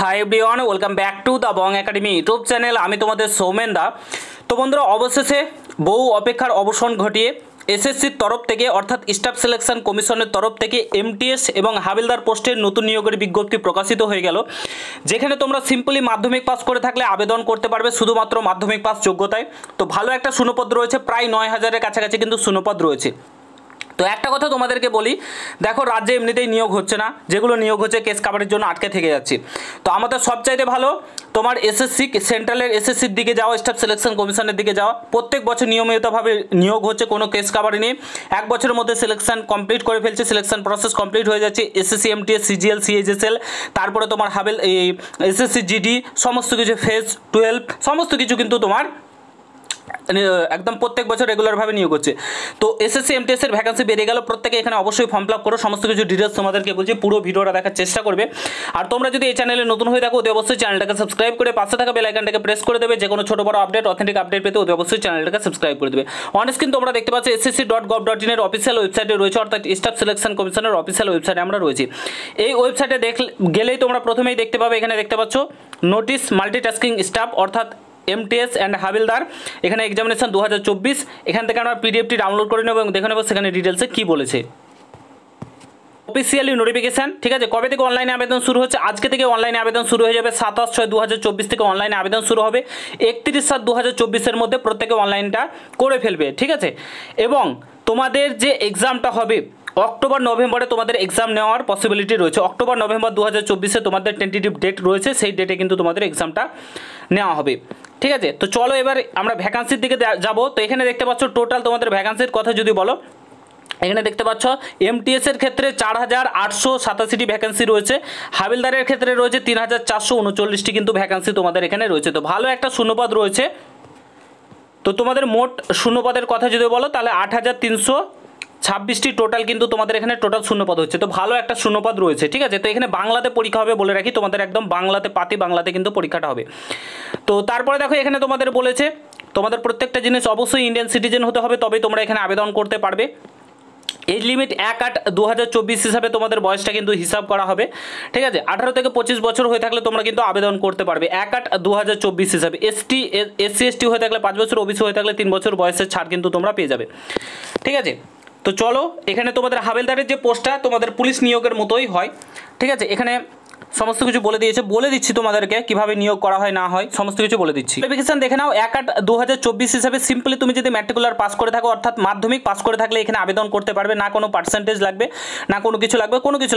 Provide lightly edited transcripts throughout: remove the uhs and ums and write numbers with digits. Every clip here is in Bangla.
Hi everyone, welcome back to the Bong academy YouTube channel. আমি তোমাদের সৌমেন দা। তো বন্ধুরা, অবশেষে বহু অপেক্ষার অবসান ঘটিয়ে এসএসসির তরফ থেকে অর্থাৎ স্টাফ সিলেকশন কমিশনের তরফ থেকে এমটিএস এবং হাবিলদার পোস্টের নতুন নিয়োগের বিজ্ঞপ্তি প্রকাশিত হয়ে গেল, যেখানে তোমরা সিম্পলি মাধ্যমিক পাস করে থাকলে আবেদন করতে পারবে শুধুমাত্র মাধ্যমিক পাস যোগ্যতায়। তো ভালো একটা শূন্যপদ রয়েছে, প্রায় ৯,০০০-এর কাছাকাছি কিন্তু শূন্যপদ রয়েছে। তো একটা কথা তোমাদেরকে বলি, দেখো রাজ্যে এমনিতেই নিয়োগ হচ্ছে না, যেগুলো নিয়োগ হচ্ছে কেস কাভারের জন্য আটকে থেকে যাচ্ছে। তো আমাদের সবচাইতে ভালো তোমার এসএসসি সেন্ট্রালের এসএসসির দিকে যাওয়া, স্টাফ সিলেকশন কমিশনের দিকে যাওয়া। প্রত্যেক বছর নিয়মিতভাবে নিয়োগ হচ্ছে, কোনো কেস কাভারে নেই। এক বছরের মধ্যে সিলেকশন কমপ্লিট করে ফেলছে, সিলেকশন প্রসেস কমপ্লিট হয়ে যাচ্ছে। এসএসসি এমটিএস সিজিএল সিএইচএসএল, তারপরে তোমার হাবেল এই এসএসসি জিডি, সমস্ত কিছু ফেজ 12 সমস্ত কিছু কিন্তু তোমার একদম প্রত্যেক বছর রেগুলারভাবে নিয়োগ হচ্ছে। তো এসএসসি এমটিএস এর ভ্যাকেন্সি বেরিয়ে গেল, প্রত্যেকে এখানে অবশ্যই ফর্ম ফিল আপ করো। সমস্ত কিছু ডিটেলস তোমাদেরকে বলছি, পুরো ভিডিওটা দেখার চেষ্টা করবে। আর তোমরা যদি এই চ্যানেলে নতুন হয়ে থাকো, অতি অবশ্যই চ্যানেলটাকে সাবস্ক্রাইব করে পাশে থাকা বেল আইকনটাকে প্রেস করে দেবে। যে কোনো ছোটো বড় আপডেট, অথেন্টিক আপডেট পেতে অতি অবশ্যই চ্যানেলটাকে সাবস্ক্রাইব করে দেবে। অন স্ক্রিন তোমরা দেখতে পাচ্ছ ssc.gov.in এর অফিসিয়াল ওয়েবসাইটে রয়েছে, অর্থাৎ স্টাফ সিলেকশন কমিশনের অফিসিয়াল ওয়েবসাইটে আমরা রয়েছি। এই ওয়েবসাইটে গেলেই তোমরা প্রথমেই দেখতে পাবে, এখানে দেখতে পাচ্ছ নোটিস মাল্টিটাস্কিং স্টাফ অর্থাৎ এমটিএস অ্যান্ড হাবিলদার, এখানে এক্সামিনেশন 2024। এখান থেকে আমরা পিডিএফটি ডাউনলোড করে নেব এবং দেখে নেব সেখানে ডিটেলসে কী বলেছে। অফিসিয়ালি নোটিফিকেশান, ঠিক আছে। কবে থেকে অনলাইনে আবেদন শুরু হচ্ছে? আজকে থেকে অনলাইনে আবেদন শুরু হয়ে যাবে। 27/6/2024 থেকে অনলাইনে আবেদন শুরু হবে। 31/7/2024 মধ্যে প্রত্যেকে অনলাইনটা করে ফেলবে, ঠিক আছে। এবং তোমাদের যে এক্সামটা হবে অক্টোবর নভেম্বরে তোমাদের এক্সাম নেওয়ার পসিবিলিটি রয়েছে। অক্টোবর নভেম্বর 2024 তোমাদের টেন্টেটিভ ডেট রয়েছে, সেই ডেটে কিন্তু তোমাদের এক্সামটা নেওয়া হবে, ঠিক আছে। তো চলো এবার আমরা ভ্যাকান্সির দিকে যাব। তো এখানে দেখতে পাচ্ছ টোটাল তোমাদের ভ্যাকান্সির কথা যদি বলো, এখানে দেখতে পাচ্ছ এমটিএসের ক্ষেত্রে 4,887টি ভ্যাকেন্সি রয়েছে, হাবিলদারের ক্ষেত্রে রয়েছে 3,439টি কিন্তু ভ্যাকেন্সি তোমাদের এখানে রয়েছে। তো ভালো একটা শূন্যপদ রয়েছে। তো তোমাদের মোট শূন্যপদের কথা যদি বলো তাহলে 8,326টি টোটাল কিন্তু তোমাদের এখানে টোটাল শূন্যপদ হচ্ছে। তো ভালো একটা শূন্যপদ রয়েছে, ঠিক আছে। তো এখানে বাংলাতে পরীক্ষা হবে বলে রাখি, তোমাদের একদম বাংলাতে পাতি বাংলাতে কিন্তু পরীক্ষাটা হবে। তো তারপরে দেখো এখানে তোমাদের বলেছে তোমাদের প্রত্যেকটা জিনিস অবশ্যই ইন্ডিয়ান সিটিজেন হতে হবে, তবেই তোমরা এখানে আবেদন করতে পারবে। এজ লিমিট 1/8/2024 হিসাবে তোমাদের বয়সটা কিন্তু হিসাব করা হবে, ঠিক আছে। 18 থেকে 25 বছর হয়ে থাকলে তোমরা কিন্তু আবেদন করতে পারবে 1/8/2024 হিসাবে। এসসি এসটি হয়ে থাকলে 5 বছর, ওবিসি হয়ে থাকলে 3 বছর বয়সের ছাড় কিন্তু তোমরা পেয়ে যাবে, ঠিক আছে। তো চলো এখানে তোমাদের হাবিলদারের যে পোস্টটা তোমাদের পুলিশ নিয়োগের মতোই হয়, ঠিক আছে। এখানে সমস্ত কিছু বলে দিচ্ছি তোমাদেরকে কিভাবে নিয়োগ করা হয় না হয়, সমস্ত কিছু বলে দিচ্ছি। নোটিফিকেশন দেখে নাও। 1/8/2024 হিসাবে সিম্পলি তুমি যদি ম্যাট্রিকুলার পাস করে থাকো অর্থাৎ মাধ্যমিক পাস করে থাকলে এখানে আবেদন করতে পারবে। না কোনো পার্সেন্টেজ লাগবে, না কোনো কিছু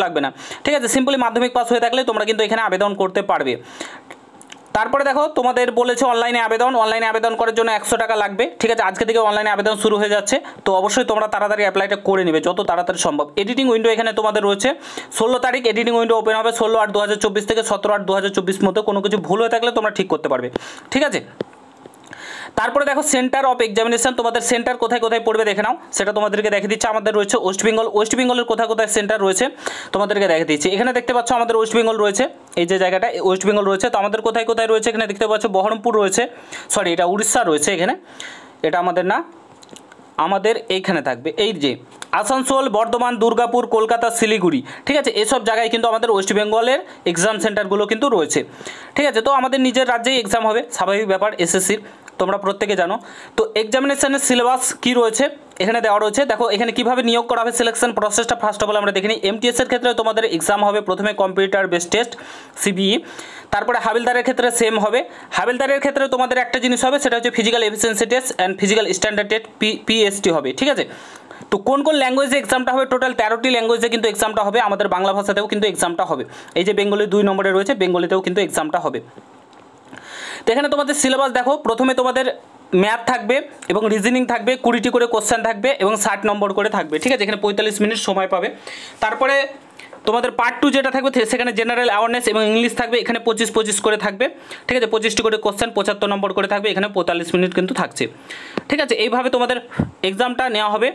লাগবে না, ঠিক আছে। সিম্পলি মাধ্যমিক পাস হয়ে থাকলে তোমরা কিন্তু এখানে আবেদন করতে পারবে। তারপরে দেখো তোমাদের বলেছে অনলাইনে আবেদন করার জন্য 100 টাকা লাগবে, ঠিক আছে। আজকে থেকে অনলাইনে আবেদন শুরু হয়ে যাচ্ছে, তো অবশ্যই তোমরা তাড়াতাড়ি অ্যাপ্লাইটা করে নেবে যত তাড়াতাড়ি সম্ভব। এডিটিং উইন্ডো এখানে তোমাদের রয়েছে 16 তারিখ এডিটিং উইন্ডো ওপেন হবে। 16/8/2024 থেকে 17/8/2024 মধ্যে কোনো কিছু ভুল হয়ে থাকলে তোমরা ঠিক করতে পারবে, ঠিক আছে। তারপরে দেখো সেন্টার অফ এক্সামিনেশন, তোমাদের সেন্টার কোথায় কোথায় পড়বে দেখে নাও, সেটা তোমাদেরকে দেখে দিচ্ছে। আমাদের রয়েছে ওয়েস্ট বেঙ্গলের কোথায় কোথায় সেন্টার রয়েছে তোমাদেরকে দেখে দিচ্ছি। এখানে দেখতে পাচ্ছ আমাদের ওয়েস্ট বেঙ্গল রয়েছে, এই যে জায়গাটা ওয়েস্ট বেঙ্গল রয়েছে। তো আমাদের কোথায় কোথায় রয়েছে এখানে দেখতে পাচ্ছ বহরমপুর রয়েছে, সরি এটা উড়িষ্যা রয়েছে, এখানে এটা আমাদের না, আমাদের এইখানে থাকবে এই যে আসানসোল, বর্ধমান, দুর্গাপুর, কলকাতা, শিলিগুড়ি, ঠিক আছে। এসব জায়গায় কিন্তু আমাদের ওয়েস্ট বেঙ্গলের এক্সাম সেন্টারগুলো কিন্তু রয়েছে, ঠিক আছে। তো আমাদের নিজের রাজ্যেই এক্সাম হবে, স্বাভাবিক ব্যাপার, এসএসসির তোমরা প্রত্যেকে জানো। তো এক্সামিনেশনের সিলেবাস কী রয়েছে এখানে দেওয়া রয়েছে। দেখো এখানে কীভাবে নিয়োগ করা হবে, সিলেকশন প্রসেসটা ফার্স্ট অফ অল আমরা দেখে নিই। এমটিএসের ক্ষেত্রে তোমাদের এক্সাম হবে প্রথমে কম্পিউটার বেস টেস্ট সিবিই, তারপরে হাবিলদারের ক্ষেত্রে সেম হবে। হাবিলদারের ক্ষেত্রে তোমাদের একটা জিনিস হবে, সেটা হচ্ছে physical efficiency test and physical standard test PST হবে, ঠিক আছে। তো কোন কোন ল্যাঙ্গুয়েজে এক্সামটা হবে? টোটাল 13টি ল্যাঙ্গুয়েজে কিন্তু এক্সামটা হবে। আমাদের বাংলা ভাষাতেও কিন্তু এক্সামটা হবে। এই যে বেঙ্গলি 2 নম্বরে রয়েছে, বেঙ্গলিতেও কিন্তু এক্সামটা হবে। তো এখানে তোমাদের সিলেবাস দেখো, প্রথমে তোমাদের ম্যাথ থাকবে এবং রিজনিং থাকবে, 20টি করে কোশ্চেন থাকবে এবং 60 নম্বর করে থাকবে, ঠিক আছে। এখানে 45 মিনিট সময় পাবে। তারপরে তোমাদের পার্ট 2 যেটা থাকবে সেখানে জেনারেল অ্যাওয়ারনেস এবং ইংলিশ থাকবে, এখানে 25 করে থাকবে, ঠিক আছে। 25টি করে কোশ্চেন 75 নম্বর করে থাকবে, এখানে 45 মিনিট কিন্তু থাকছে, ঠিক আছে। এইভাবে তোমাদের এক্সামটা নেওয়া হবে।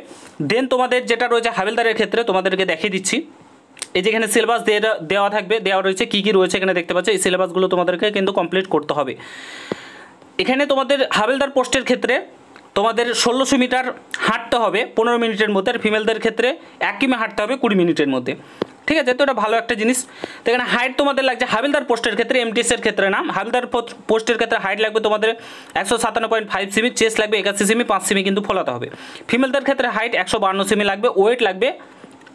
দেন তোমাদের যেটা রয়েছে হাবিলদারের ক্ষেত্রে তোমাদেরকে দেখিয়ে দিচ্ছি। এই যে এখানে সিলেবাস দেওয়া থাকবে, দেওয়া রয়েছে কী কী রয়েছে এখানে দেখতে পাচ্ছ। এই সিলেবাসগুলো তোমাদেরকে কিন্তু কমপ্লিট করতে হবে। এখানে তোমাদের হাবিলদার পোস্টের ক্ষেত্রে তোমাদের 1600 মিটার হাঁটতে হবে 15 মিনিটের মধ্যে, আর ফিমেলদের ক্ষেত্রে 1 কিমি হাঁটতে হবে 20 মিনিটের মধ্যে। ঠিক আছে, তো এটা ভালো একটা জিনিস। তো এখানে হাইট তোমাদের লাগছে হাবিলদার পোস্টের ক্ষেত্রে, এমটিএসের ক্ষেত্রে না, হাবিলদার পোস্টের ক্ষেত্রে হাইট লাগবে তোমাদের 157.5 সেমি, চেস্ট লাগবে 81 সেমি, 5 সেমি কিন্তু ফোলাতে হবে। ফিমেলদের ক্ষেত্রে হাইট 152 সেমি লাগবে, ওয়েট লাগবে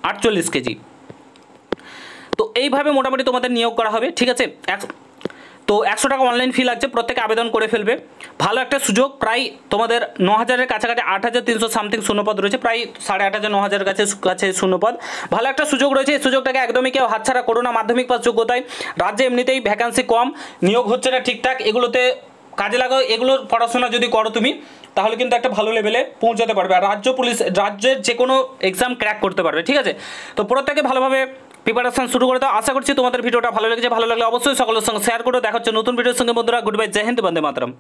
48 কেজি। তো এইভাবে মোটামুটি তোমাদের নিয়োগ করা হবে। ঠিক আছে, তো 100 টাকা অনলাইন ফি লাগছে, প্রত্যেকে আবেদন করে ফেলবে। ভালো একটা সুযোগ, প্রায় তোমাদের 9000-এর কাছাকাছি 8300 সামথিং শূন্যপদ রয়েছে, প্রায় 8500-9000 কাছে শূন্যপদ। ভালো একটা সুযোগ রয়েছে, এই সুযোগটাকে একদমই কেউ হাতছাড়া করো না। মাধ্যমিক পাস যোগ্যতায় রাজ্যে এমনিতেই ভ্যাকান্সি কম, নিয়োগ হচ্ছে না ঠিকঠাক, এগুলোতে কাজে লাগাও। এগুলোর পড়াশোনা যদি করো তুমি, তাহলে কিন্তু একটা ভালো লেভেলে পৌঁছাতে পারবে, আর রাজ্যের যে কোনো এক্সাম ক্র্যাক করতে পারবে। ঠিক আছে, তো প্রত্যেকে ভালোভাবে প্রিপারেশন শুরু করে দাও। আশা করছি তোমাদের ভিডিওটা ভালো লেগেছে, ভালো লাগলে অবশ্যই সকলের সঙ্গে শেয়ার করো। দেখা হচ্ছে নতুন ভিডিওর সঙ্গে বন্ধুরা, গুড বাই, জয় হিন্দ, বন্দে মাতরম।